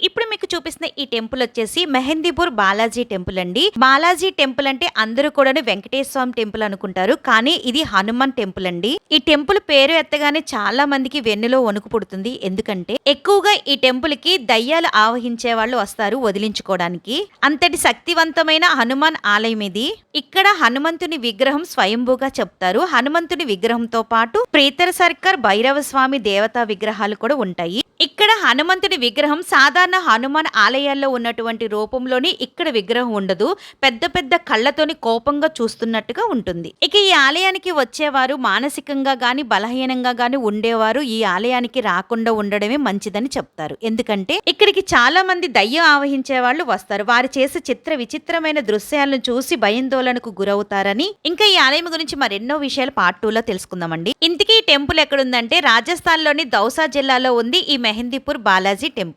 ఇప్పుడు మీకు చూపిస్తున్న ఈ టెంపుల్ వచ్చేసి మెహందీపూర్ బాలాజీ టెంపుల్ అండి. బాలాజీ టెంపుల్ అంటే అందరూ కూడా వెంకటేశ్వర స్వామి టెంపుల్ అనుకుంటారు, కానీ ఇది హనుమాన్ టెంపుల్ అండి. ఈ టెంపుల్ పేరు ఎత్తగానే చాలా మందికి వెన్నులో వణుకు పుడుతుంది. ఎందుకంటే ఎక్కువగా ఈ టెంపుల్ కి దయ్యాలు ఆవహించే వాళ్ళు వస్తారు వదిలించుకోవడానికి. అంతటి శక్తివంతమైన హనుమాన్ ఆలయం ఇది. ఇక్కడ హనుమంతుని విగ్రహం స్వయంభూగా చెప్తారు. హనుమంతుని విగ్రహంతో పాటు ప్రీతర సర్కార్ భైరవ స్వామి దేవతా విగ్రహాలు కూడా ఉంటాయి. ఇక్కడ హనుమంతుడి విగ్రహం సాధారణ హనుమాన్ ఆలయాల్లో ఉన్నటువంటి రూపంలోని ఇక్కడ విగ్రహం ఉండదు. పెద్ద పెద్ద కళ్ళతోని కోపంగా చూస్తున్నట్టుగా ఉంటుంది. ఇక ఈ ఆలయానికి వచ్చేవారు మానసికంగా గాని బలహీనంగా గాని ఉండేవారు ఈ ఆలయానికి రాకుండా ఉండడమే మంచిదని చెప్తారు. ఎందుకంటే ఇక్కడికి చాలా మంది దయ్యం ఆవహించే వాళ్ళు వస్తారు. వారు చేసే విచిత్రమైన దృశ్యాలను చూసి భయాందోళనకు గురవుతారని. ఇంకా ఈ ఆలయం గురించి మరెన్నో విషయాలు పార్ట్ 2 లో తెలుసుకుందామండి. ఇంతకీ ఈ టెంపుల్ ఎక్కడుందంటే రాజస్థాన్ లోని దౌసా జిల్లాలో ఉంది ఈ మెహందీపూర్ బాలాజీ టెంపుల్.